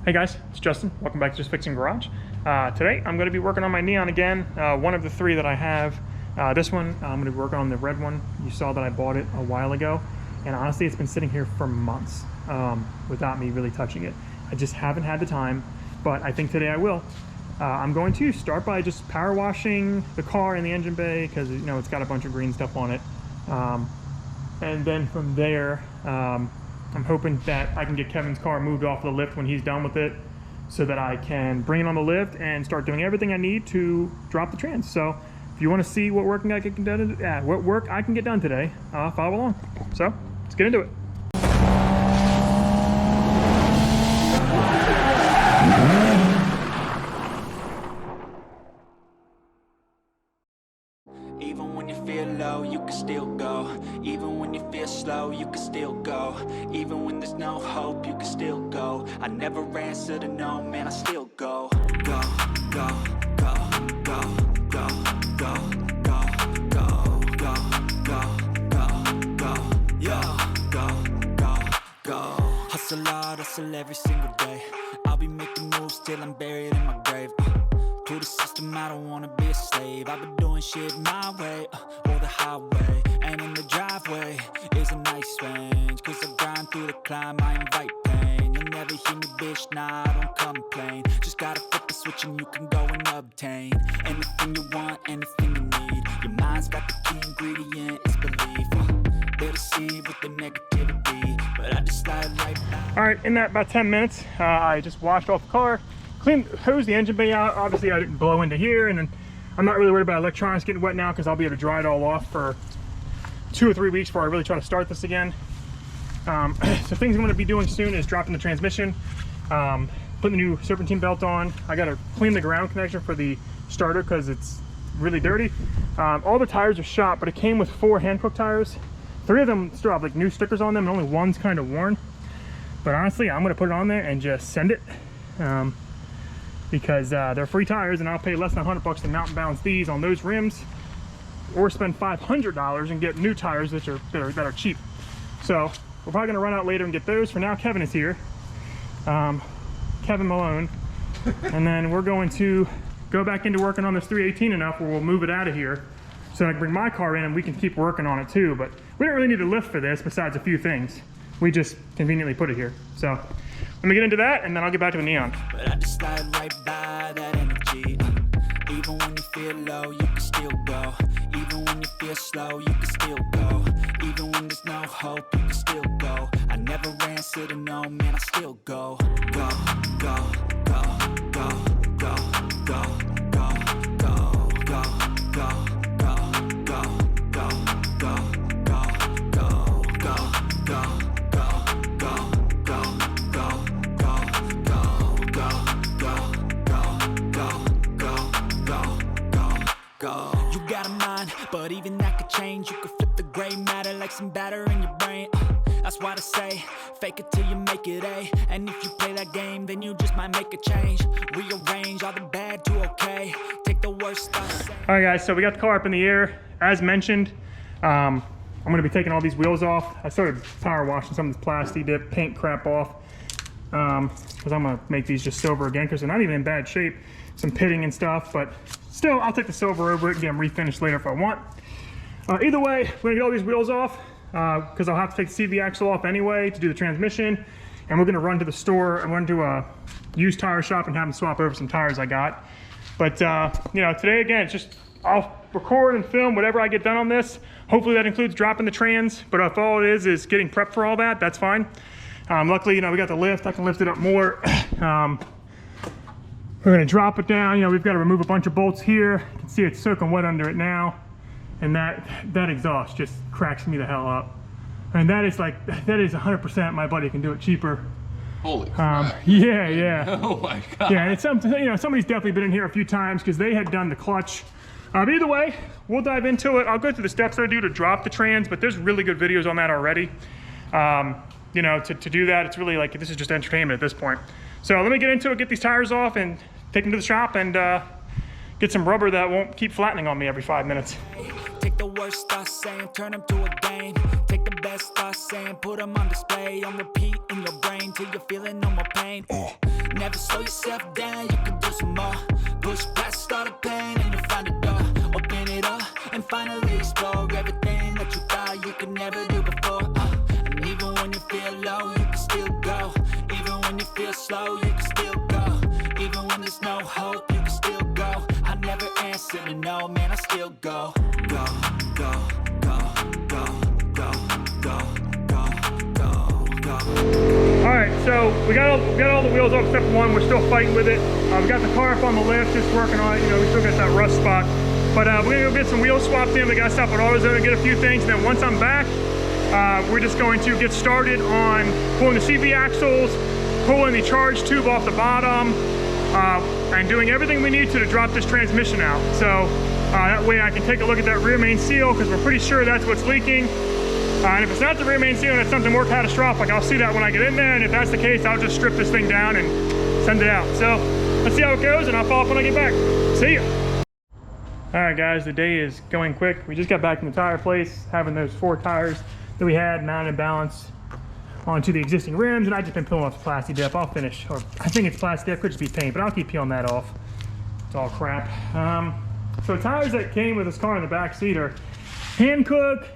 Hey guys, it's Justin. Welcome back to Just Fixing Garage. Today I'm going to be working on my Neon again, one of the three that I have. This one, I'm going to be working on the red one. You saw that I bought it a while ago, and honestly it's been sitting here for months without me really touching it. I just haven't had the time, but I think today I will. I'm going to start by just power washing the car in the engine bay because you know it's got a bunch of green stuff on it. And then from there, I'm hoping that I can get Kevin's car moved off the lift when he's done with it so that I can bring it on the lift and start doing everything I need to drop the trans. So if you want to see what work I can get done today, follow along. So let's get into it. Even when you feel low, you can still go. Even when you feel slow, you can still go. Even when there's no hope, you can still go. I never answer to no, man, I still go. Go, go, go, go, go, go, go, go, go, go, go, go, yeah, go, go, go. Hustle hard, hustle every single day. I'll be making moves till I'm buried in my grave. To the system, I don't wanna be a slave. I've been doing shit my way, or the highway. And in the driveway is a nice range. Cause I grind through the climb, I invite pain. You'll never hear me, bitch, nah, I don't complain. Just gotta flip the switch and you can go and obtain anything you want, anything you need. Your mind's got the key ingredient, it's belief. They'll deceive with the negativity, but I just slide right back. Alright, in that about 10 minutes, I just washed off the car. Hosed the engine bay out. Obviously I didn't blow into here, and then I'm not really worried about electronics getting wet now because I'll be able to dry it all off for 2 or 3 weeks before I really try to start this again. So things I'm going to be doing soon is dropping the transmission, putting the new serpentine belt on. I got to clean the ground connection for the starter because it's really dirty. All the tires are shot, but it came with 4 hand-cooked tires. 3 of them still have like new stickers on them, and only one's kind of worn. But honestly, I'm going to put it on there and just send it. Because they're free tires, and I'll pay less than $100 to mountain balance these on those rims, or spend $500 and get new tires that are cheap. So we're probably gonna run out later and get those. For now, Kevin is here, Kevin Malone, and then we're going to go back into working on this 318 enough where we'll move it out of here so I can bring my car in and we can keep working on it too. But we don't really need a lift for this besides a few things. We just conveniently put it here. So let me get into that and then I'll get back to the Neon. But I just slide right by that energy. Even when you feel low, you can still go. Even when you feel slow, you can still go. Even when there's no hope, you can still go. I never answer to no, man, I still go. Go, go, go, go, go, go, go, go, go, go, go, go, go, go, go, go, go. You got a mind, but even that could change. You could flip the gray matter like some batter in your brain. That's why I say, fake it till you make it A. And if you play that game, then you just might make a change. Rearrange all the bad to okay. Take the worst thoughts. Alright guys, so we got the car up in the air. As mentioned, I'm going to be taking all these wheels off. I started power washing some of this plastic dip paint crap off. Because I'm going to make these just silver again because they're not even in bad shape. Some pitting and stuff, but still, I'll take the silver over it and get them refinished later if I want. Either way, we're going to get all these wheels off because I'll have to take the CV axle off anyway to do the transmission. And we're going to run to the store and run to a used tire shop and have them swap over some tires I got. But, you know, today, again, it's just I'll record and film whatever I get done on this. Hopefully that includes dropping the trans, but if all it is getting prepped for all that, that's fine. Luckily, you know, we got the lift. I can lift it up more. We're gonna drop it down. You know, we've got to remove a bunch of bolts here. You can see it's soaking wet under it now. And that exhaust just cracks me the hell up. And that is 100% my buddy can do it cheaper. Holy crap. Yeah. Oh my God. Yeah, and it's something, you know, somebody's definitely been in here a few times because they had done the clutch. But either way, we'll dive into it. I'll go through the steps that I do to drop the trans, but there's really good videos on that already. You know, to do that, it's really like, this is just entertainment at this point. So let me get into it, get these tires off and take them to the shop and get some rubber that won't keep flattening on me every 5 minutes. Take the worst thoughts saying, turn them to a game. Take the best thoughts saying, put them on display. On repeat in your brain till you're feeling no more pain. Never slow yourself down, you can do some more. Push past all the pain and you'll find a door. Open it up and finally explore everything that you thought you could never do before. And even when you feel low, you can still go. Even when you feel slow, you can still go. Even when there's no hope, you can still go. I never answer to no, man, I still go. Go, go, go, go, go, go, go, go, go. All right, so we got all the wheels off except one. We're still fighting with it. We got the car up on the lift, just working on it. You know, we still got that rust spot. But we're gonna go get some wheels swapped in. We got to stop at AutoZone and get a few things. And then once I'm back, we're just going to get started on pulling the CV axles, pulling the charge tube off the bottom, and doing everything we need to drop this transmission out. So that way I can take a look at that rear main seal, because we're pretty sure that's what's leaking. And if it's not the rear main seal and it's something more catastrophic, I'll see that when I get in there. And if that's the case, I'll just strip this thing down and send it out. So let's see how it goes, and I'll follow up when I get back. See ya. All right, guys, the day is going quick. We just got back from the tire place, having those 4 tires that we had mounted and balanced onto the existing rims, and I've just been peeling off the plastic dip. I'll finish, or I think it's plastic dip, could just be paint, but I'll keep peeling that off. It's all crap. So tires that came with this car in the back seat are Hankook,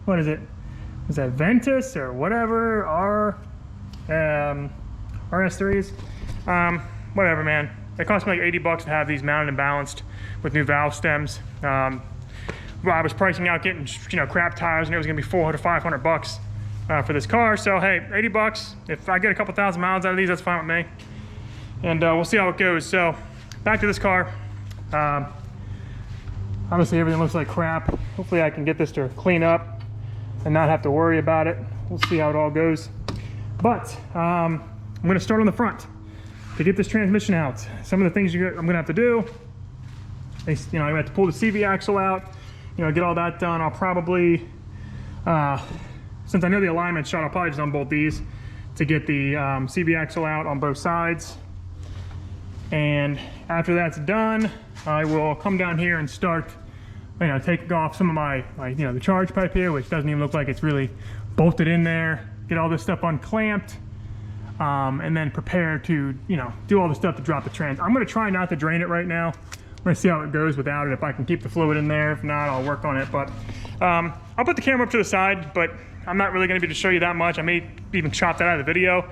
what is it? Is that Ventus or whatever? RS3s? Whatever, man. It cost me like 80 bucks to have these mounted and balanced with new valve stems. Well, I was pricing out getting, you know, crap tires, and it was gonna be 400 to 500 bucks for this car. So hey, 80 bucks. If I get a couple thousand miles out of these, that's fine with me. And we'll see how it goes. So back to this car. Obviously everything looks like crap. Hopefully I can get this to clean up and not have to worry about it. We'll see how it all goes. But I'm gonna start on the front to get this transmission out. Some of the things I'm gonna have to do, you know, I have to pull the CV axle out, you know, get all that done. I'll probably, since I know the alignment's shot, I'll probably just unbolt these to get the CV axle out on both sides. And after that's done, I will come down here and start, you know, taking off some of my you know, the charge pipe here, which doesn't even look like it's really bolted in there. Get all this stuff unclamped. And then prepare to, you know, do all the stuff to drop the trans. I'm going to try not to drain it right now. I'm going to see how it goes without it. If I can keep the fluid in there. If not, I'll work on it. But I'll put the camera up to the side, but I'm not really going to be able to show you that much. I may even chop that out of the video.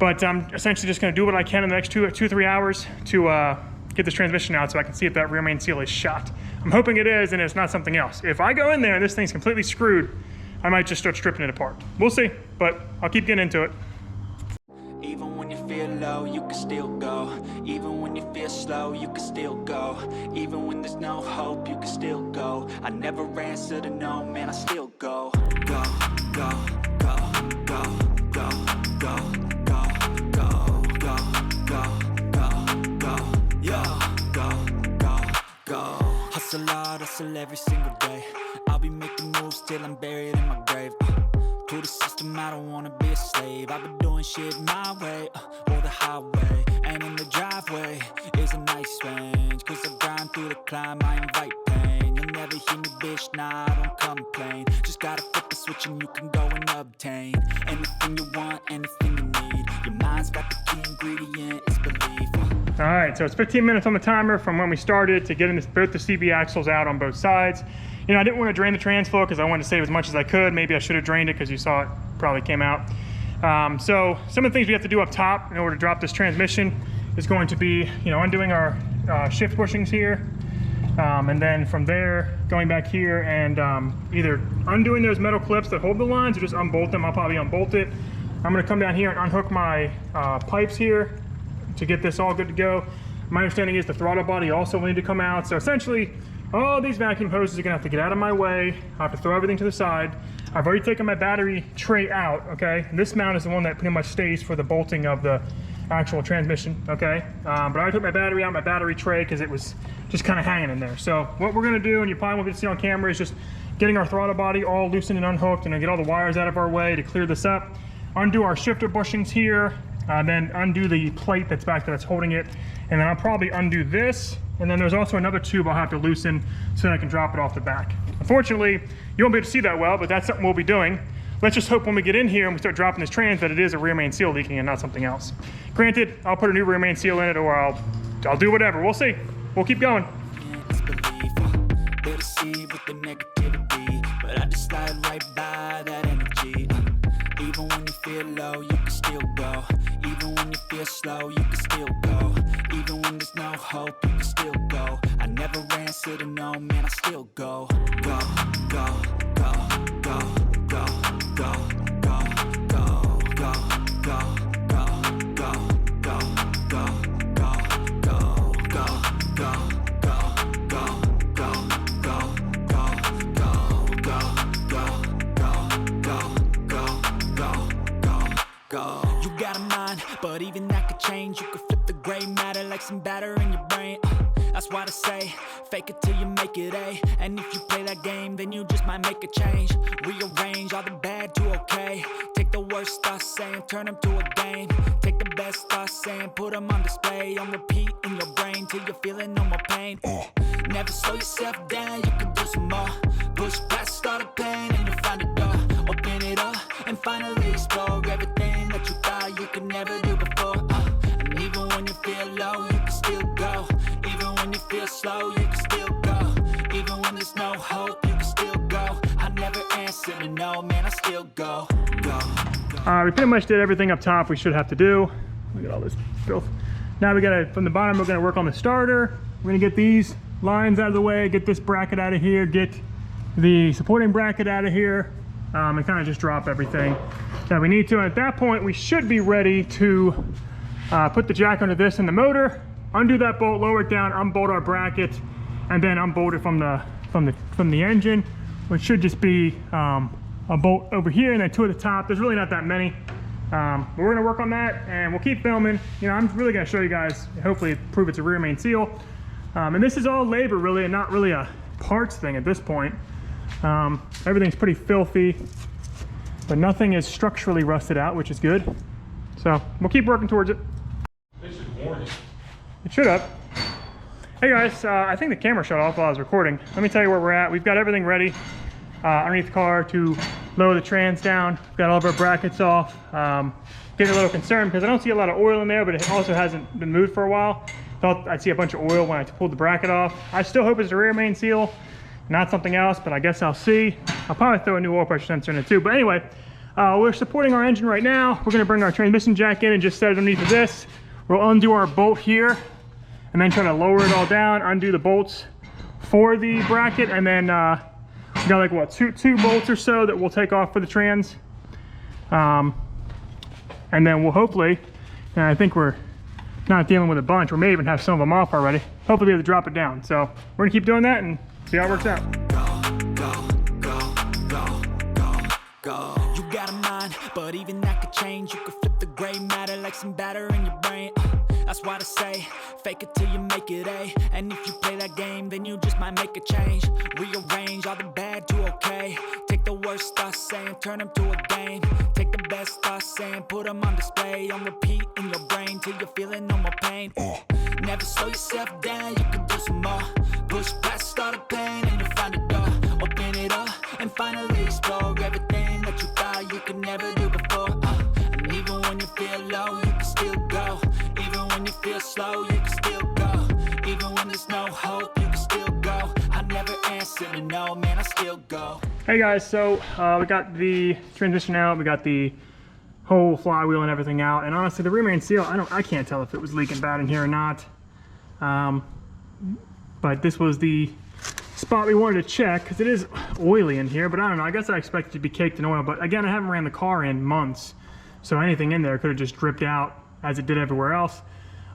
But I'm essentially just going to do what I can in the next 2-3 hours to get this transmission out so I can see if that rear main seal is shot. I'm hoping it is, and it's not something else. If I go in there and this thing's completely screwed, I might just start stripping it apart. We'll see, but I'll keep getting into it. Even when you feel low, you can still go. Even when you feel slow, you can still go. Even when there's no hope, you can still go. I never answer to no, man, I still go. Go, go, go, go, go, go, go, go, go, go, go, go, yeah, go, go, go. Hustle hard, hustle every single day. I'll be making moves till I'm buried in my grave. To the system, I don't wanna be a slave. I've been doing shit my way, or the highway. And in the driveway is a nice range. Cause I grind through the climb, I invite pain. You'll never hear me, bitch, nah, I don't complain. Just gotta flip the switch and you can go and obtain anything you want, anything you need. Your mind's got the key ingredient, it's belief. All right, so it's 15 minutes on the timer from when we started to getting both the CV axles out on both sides. You know, I didn't want to drain the trans flow because I wanted to save as much as I could. Maybe I should have drained it because you saw it probably came out. So some of the things we have to do up top in order to drop this transmission is going to be, you know, undoing our shift bushings here. And then from there, going back here and either undoing those metal clips that hold the lines or just unbolt them. I'll probably unbolt it. I'm gonna come down here and unhook my pipes here to get this all good to go. My understanding is the throttle body also will need to come out. So essentially, all these vacuum hoses are gonna have to get out of my way. I have to throw everything to the side. I've already taken my battery tray out, okay? And this mount is the one that pretty much stays for the bolting of the actual transmission, okay? But I took my battery out, my battery tray, because it was just kind of hanging in there. So what we're gonna do, and you probably won't be able to see on camera, is just getting our throttle body all loosened and unhooked, and get all the wires out of our way to clear this up. Undo our shifter bushings here, then undo the plate that's back there that's holding it, and then I'll probably undo this, and then there's also another tube I'll have to loosen so that I can drop it off the back. Unfortunately, you won't be able to see that well, but that's something we'll be doing. let's just hope when we get in here and we start dropping this trans that it is a rear main seal leaking and not something else. Granted, I'll put a new rear main seal in it, or I'll do whatever. We'll see. We'll keep going. They deceive with the negativity, but I just slide right by that energy. Even when you feel low, you can still go. Even when you feel slow, you can still go. Even when there's no hope, you can still go. I never answer to no, man, I still go. Go, go, go, go, go, go, go, go, go, go, go, go, go, go, go. You got a mind, but even that could change. You could flip the gray matter like some batter in your brain. That's why I say, fake it till you make it A. And if you play that game, then you just might make a change. Rearrange all the bad to okay. Take the worst thoughts saying, turn them to a game. Take the best thoughts saying, put them on display. On repeat in your brain till you're feeling no more pain. Never slow yourself down, you can do some more. Push past all the pain and you'll find a door. Open it up and finally explore everything that you thought you could never do before. And even when you feel low, you can still go. Even when you feel slow, you can still go. Even when there's no hope, you can still go. I never answer to no, man, I still go. Go. We pretty much did everything up top we should have to do. Look at all this filth. Now we gotta, from the bottom, we're gonna work on the starter. We're gonna get these lines out of the way, get this bracket out of here, get the supporting bracket out of here, and kind of just drop everything that we need to. And at that point, we should be ready to put the jack under this and the motor, undo that bolt, lower it down, unbolt our bracket, and then unbolt it from the engine, which should just be a bolt over here and then two at the top. There's really not that many. But we're gonna work on that and we'll keep filming. You know, I'm really gonna show you guys, hopefully prove it's a rear main seal. And this is all labor really, and not really a parts thing at this point. Everything's pretty filthy, but nothing is structurally rusted out, which is good. So we'll keep working towards it. They should warn you. It should have. Hey guys, I think the camera shut off while I was recording. Let me tell you where we're at. We've got everything ready underneath the car to lower the trans down. We've got all of our brackets off. Getting a little concerned because I don't see a lot of oil in there, but it also hasn't been moved for a while. Thought I'd see a bunch of oil when I pulled the bracket off. I still hope it's a rear main seal, not something else, but I guess I'll see. I'll probably throw a new oil pressure sensor in it too. But anyway, we're supporting our engine right now. We're gonna bring our transmission jack in and just set it underneath of this. We'll undo our bolt here and then try to lower it all down, undo the bolts for the bracket, and then we got like what, two bolts or so that we'll take off for the trans. And then we'll hopefully, and I think we're not dealing with a bunch, we may even have some of them off already, hopefully be able to drop it down. So we're gonna keep doing that and see how it works out. Go. You got a mind, but even that could change. You could flip the gray matter like some batter in your brain. That's why I say, fake it till you make it A. And if you play that game, then you just might make a change. Rearrange all the bad to okay. Take the worst thoughts saying, turn them to a game. Take the best thoughts saying, put them on display. On repeat in your brain till you're feeling no more pain. Never slow yourself down, you can do some more. Push past all the pain and you'll find a door. Open it up and finally explore everything that you thought you could never do before. And even when you feel low, you can still go. Even when you feel slow, you can still go. Even when there's no hope, you can still go. I never answer to no, man, I still go. Hey guys, so we got the transmission out, we got the whole flywheel and everything out, and honestly the rear main seal, I can't tell if it was leaking bad in here or not. But this was the spot we wanted to check because it is oily in here, but I don't know, I guess I expected it to be caked in oil, but again, I haven't ran the car in months, so anything in there could have just dripped out as it did everywhere else.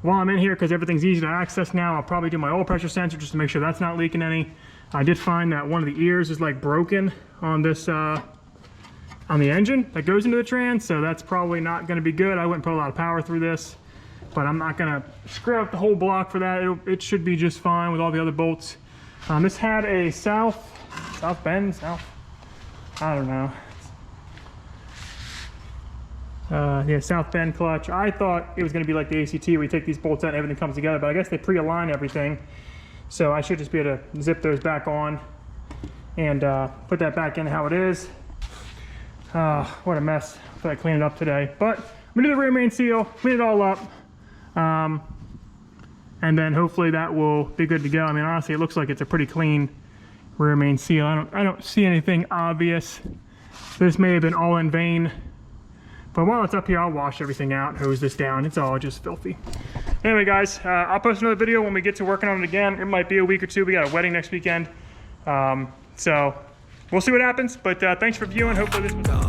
While I'm in here, because everything's easy to access now, I'll probably do my oil pressure sensor just to make sure that's not leaking any. I did find that one of the ears is like broken on this on the engine that goes into the trans, so that's probably not going to be good. I wouldn't put a lot of power through this, but I'm not going to screw up the whole block for that. It should be just fine with all the other bolts. This had a south bend, I don't know. Yeah, south bend clutch. I thought it was going to be like the ACT where you take these bolts out and everything comes together, but I guess they pre-align everything. So I should just be able to zip those back on and put that back in how it is. What a mess. I thought I cleaned it up today. But I'm gonna do the rear main seal, clean it all up. And then hopefully that will be good to go. I mean, honestly, it looks like it's a pretty clean rear main seal. I don't see anything obvious. This may have been all in vain. But while it's up here, I'll wash everything out, hose this down. It's all just filthy. Anyway, guys, I'll post another video when we get to working on it again. It might be a week or two. We got a wedding next weekend. So we'll see what happens. But thanks for viewing. Hopefully this was...